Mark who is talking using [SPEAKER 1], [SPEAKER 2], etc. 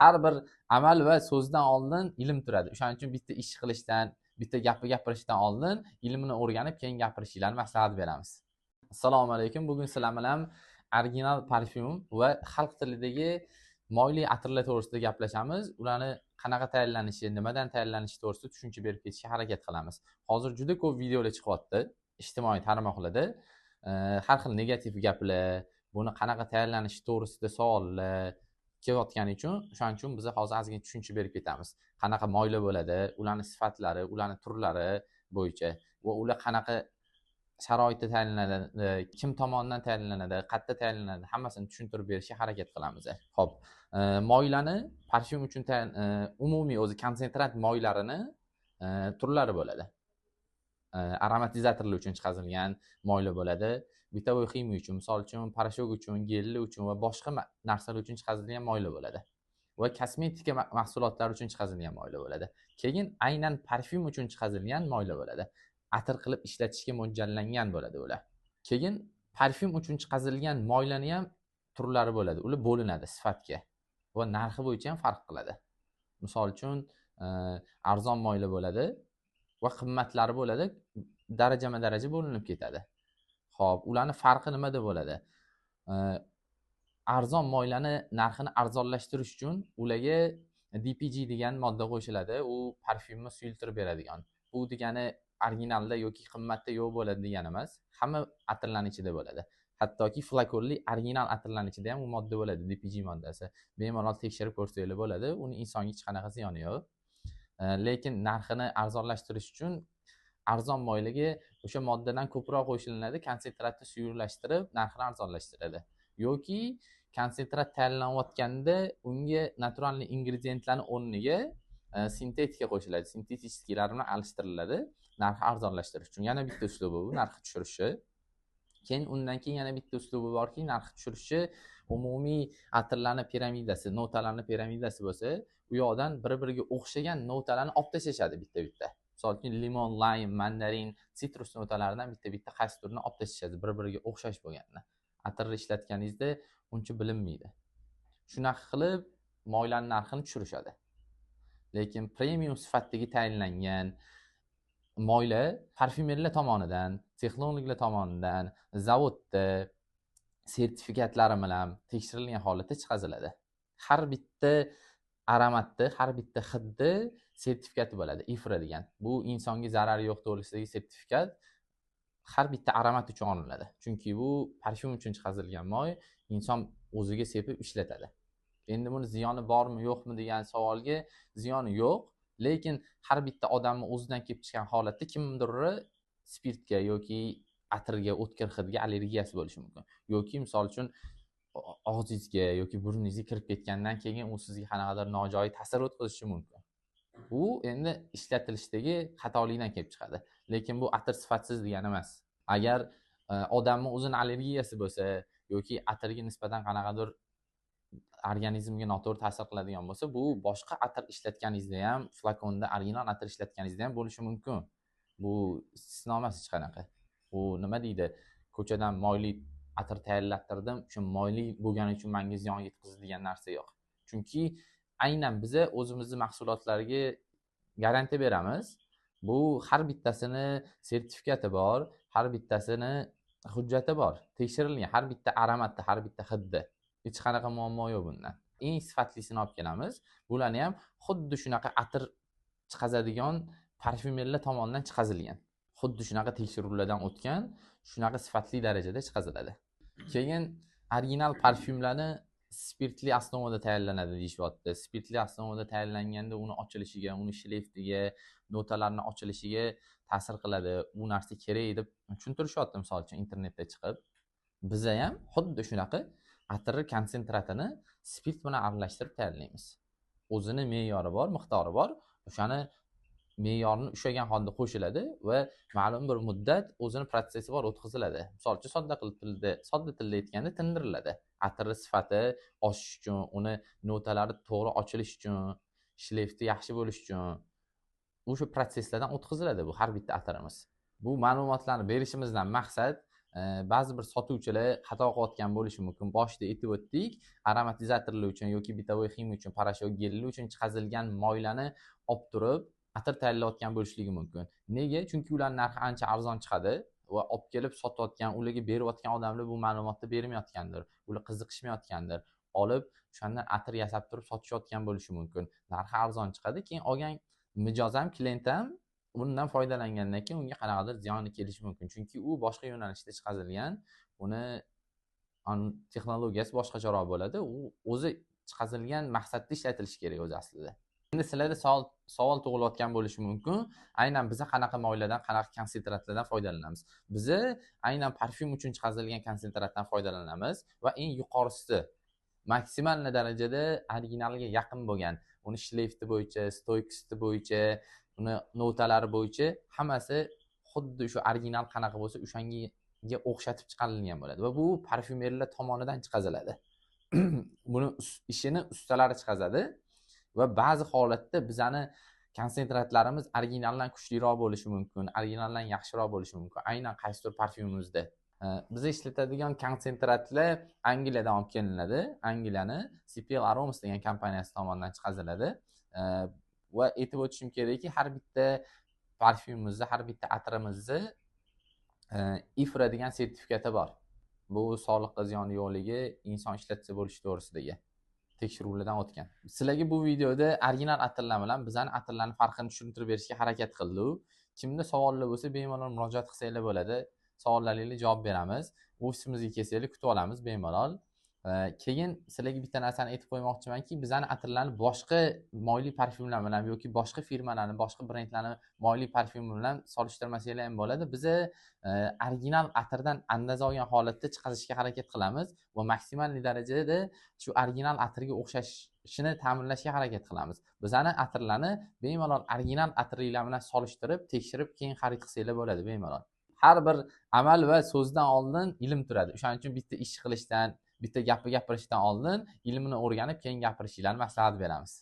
[SPEAKER 1] har bir amal va so'zdan oldin ilm turadi. O'shaning uchun bitta ish qilishdan, bitta gapni gapirishdan oldin ilmni o'rganib, keyin gapirishinglarni maslahat beramiz. Assalomu alaykum. Bugun sizlar bilan original parfyum va xalq tilidagi moyli atirlar to'g'risida gaplashamiz. Ularni qanaqa tayyorlanishi, nimadan tayyorlanishi to'g'risida tushuncha berib ketishga harakat qilamiz. Hozir juda ko'p videolar chiqyapti ijtimoiy tarmoqlarda. Har xil negativ gaplar, buni qanaqa tayyorlanishi to'g'risida savollar kelayotgani uchun, o'shaning uchun biz hozir ozgina tushuncha berib ketamiz. Qanaqa moylar bo'ladi, ularning sifatlari, ularning turlari bo'yicha va ular qanaqa sharoitda tayyorlanadi, kim tomonidan tayyorlanadi, qayerda tayyorlanadi, hammasini tushuntirib berishga harakat qilamiz. Xo'p, moylarni parfyum uchun umumiy o'zi konsentrat moylarini turlari bo'ladi. Aromatizatorlar uchun chiqarilgan moylar bo'ladi. Bitovoy ximiya uchun, misol uchun, parashok uchun, gellar uchun va boshqa narsalar uchun chiqarilgan moylar bo'ladi. Va kosmetika mahsulotlari uchun chiqarilgan moylar bo'ladi. Keyin aynan parfyum uchun chiqarilgan moylar bo'ladi. Atir qilib ishlatishga mo'ljallangan bo'ladi ular. Keyin parfyum uchun chiqarilgan moylarni ham turlari bo'ladi. Ular bo'linadi sifatga va narxi bo'yicha ham farq qiladi. Misol uchun, arzon moylar bo'ladi va qimmatlari bo'ladi, darajama-daraja bo'linib ketadi. Xo'p, ularning farqi nimada bo'ladi? Arzon moylarni narxini arzonlashtirish uchun ularga DPG degan modda qo'shiladi. U parfyumni suyultirib beradigan. Bu degani originalda yoki qimmatda yo'q bo'ladi degani emas. Hamma atirlarning ichida bo'ladi. Hattoki flakonli original atirlarning ichida ham u modda bo'ladi, DPG moddasi. Bemalol tekshirib ko'rsanglar bo'ladi. Uni insonga hech qanaqa ziyoni yo'q. Lekin narxini arzonlashtirish uchun arzon moylarga o'sha moddadan ko'proq qo'shilinadi, konsentratni suyuqlashtirib, narxini arzonlashtiradi. Yoki konsentrat tayyorlanayotganda unga naturalniy ingrediyentlarning o'rniga sintetika qo'shiladi. Sintetikalar bilan alishtiriladi, narxi arzonlashtirish uchun. Yana bitta uslubi bu, narxi tushirishi. Keyin undan keyin yana bitta uslubi borki, narxi tushirishi umumiy atirlarning piramidasi, notalarning piramidasi bo'lsa, u yoqdan bir-biriga o'xshagan notalarni olib tashlashadi bitta-bitta. Misol uchun limon, lime, mandarin, sitrus notalaridan bitta-bitta qaysi turini olib tashlashadi, bir-biriga o'xshash bo'lganini. Atirni ishlatganingizda uncha bilinmaydi. Shunaqa qilib moylarning narxini tushirishadi. Lekin premium sifatdagi tayinlangan moylar parfyumerlar tomonidan, texnologlar tomonidan zavodda sertifikatlari bilan tekshirilgan holatda chiqariladi. Har bitta aromatda, har bitta hidda sertifikati bo'ladi, IFRA degan. Bu insonga zarari yo'q to'g'risidagi sertifikat har bitta aromat uchun olinadi. Chunki bu parfyum uchun chiqarilgan moy inson o'ziga sepib ishlatadi. Endi buni ziyoni bormi, yo'qmi degan savolga ziyoni yo'q, lekin har bitta odamni o'zidan kelib chiqqan holatda kimdir spirtga yoki atirga, o'tkir hidga allergiyasi bo'lishi mumkin. Yoki misol uchun og'zingizga yoki burningizga kirib ketgandan keyin u sizga qanaqadir nojo'ya ta'sir o'tkazishi mumkin. Bu endi ishlatilishdagi xatolikdan kelib chiqadi. Lekin bu atir sifatsiz degani emas. Agar odamning o'zini allergiyasi bo'lsa yoki atirga nisbatan qanaqadir organizmga noto'g'ri ta'sir qiladigan bo'lsa, bu boshqa atir ishlatganingizda ham, flakonda original atir ishlatganingizda ham bo'lishi mumkin. Bu istisno emas hech qanaqa. Bu nima deydi? Ko'chadan moyli atir tayyorlattirdim, shu moyli bo'lgani uchun menga ziyon yetkazdi degan narsa yo'q. Chunki aynan biz o'zimizning mahsulotlarga garantiya beramiz. Bu har bittasini sertifikati bor, har bittasini hujjati bor. Tekshirilgan har bitta aromatda, har bitta hidda. Hech qanaqa muammo yo'q bundan. Eng sifatlisini olib kelamiz. Bularni ham xuddi shunaqa atir chiqazadigan parfyumerlar tomonidan chiqazilgan. Xuddi shunaqa tekshiruvlardan o'tgan, shunaqa sifatli darajada chiqaziladi. Keyin original parfyumlarni spirtli osnovada tayyorlanadi deyishyapti. Spirtli osnovada tayyorlanganda uni ochilishiga, uni shleyfiga, notalarning ochilishiga ta'sir qiladi. Bu narsa kerak deb tushuntirishyapti, misol uchun internetda chiqib. Biza ham xuddi shunaqa atir konsentratini spirt bilan aralashtirib tayyorlaymiz. O'zini me'yori bor, miqdori bor. O'shani me'yorni ushlagan holda qo'shiladi va ma'lum bir muddat o'zini protsessi bor o'tkaziladi. Misol uchun sodda tilda aytganda tindiriladi. Atir sifati oshish uchun, uni notalari to'g'ri ochilish uchun, shleyfti yaxshi bo'lish uchun o'sha protsesslardan o'tkaziladi bu har bitta atirimiz. Bu ma'lumotlarni berishimizdan maqsad ba'zi bir sotuvchilar xato qilayotgan bo'lishi mumkin. Boshida aytib o'tdik, aromatizatorlar uchun yoki bitovoy ximiya uchun, poroshyok gellar uchun chiqazilgan moylani olib turib atir tayyorlayotgan bo'lishligi mumkin. Nega? Chunki ular narxi ancha arzon chiqadi va olib kelib sotayotgan, ularga berayotgan odamlar bu ma'lumotni bermayotgandir. Ular qiziqishmayotgandir. Olib o'shandan atir yasab turib sotishayotgan bo'lishi mumkin. Narxi arzon chiqadi, keyin olgan mijoz ham, klient ham bundan foydalangandan keyin unga qanaqadir ziyoni kelishi mumkin. Chunki u boshqa yo'nalishda chiqazilgan, uni texnologiyasi boshqacharoq bo'ladi. U o'zi chiqazilgan maqsadda ishlatilishi kerak o'zi aslida. Endi sizlarda savol tug'ilayotgan bo'lishi mumkin. Aynan biza qanaqa moylardan, qanaqa konsentratlardan foydalanamiz? Biza aynan parfyum uchun chiqazilgan konsentratdan foydalanamiz va eng yuqorisi maksimal darajada originalga yaqin bo'lgan, uni shleyti bo'yicha, stoykisi bo'yicha, uni notalari bo'yicha hammasi xuddi shu original qanaqa bo'lsa, o'shanga o'xshatib chiqarilgan bo'ladi va bu parfyumerlar tomonidan chiqaziladi. Buni ishini ustalari chiqazadi va ba'zi holatda bizani konsentratlarimiz originaldan kuchliroq bo'lishi mumkin, originaldan yaxshiroq bo'lishi mumkin. Aynan qaysidir parfyumimizda biz ishlatadigan konsentratlar Angliyadan olib kelinadi. Angliyani CPL Aromas degan kompaniyasi tomonidan chiqaziladi. Va aytib o'tishim kerakki, har bitta parfyumimizda, har bitta atirimizda IFRA degan sertifikati bor. Bu sog'liqqa ziyoni yo'qligi, inson ishlatsa bo'lishi to'g'risidagi tekshiruvlardan o'tgan. Sizlarga bu videoda original atirlar bilan bizani atirlarning farqini tushuntirib berishga harakat qildik. Kimda savollar bo'lsa, bemalol murojaat qilsanglar bo'ladi. Savollaringizga javob beramiz. Ofisimizga kelsanglar kutib olamiz bemalol. Keyin sizlarga bitta narsani aytib qo'ymoqchimanki, bizani atirlarni boshqa moyli parfyumlar bilan yoki boshqa firmalarning, boshqa brendlarning moyli parfyumi bilan solishtirmasanglar ham bo'ladi. Biz original atirdan andaza olgan holatda chiqarishga harakat qilamiz va maksimal darajada shu original atirga o'xshashini ta'minlashga harakat qilamiz. Bizani atirlarni bemalol original atirlar bilan solishtirib, tekshirib, keyin xarid qilsanglar bo'ladi bemalol. Har bir amal va so'zdan oldin ilm turadi. O'shaning uchun bitta ish qilishdan, bitta gapirishdan oldin ilmini o'rganib, keyin gapirishinglarni maslahat beramiz.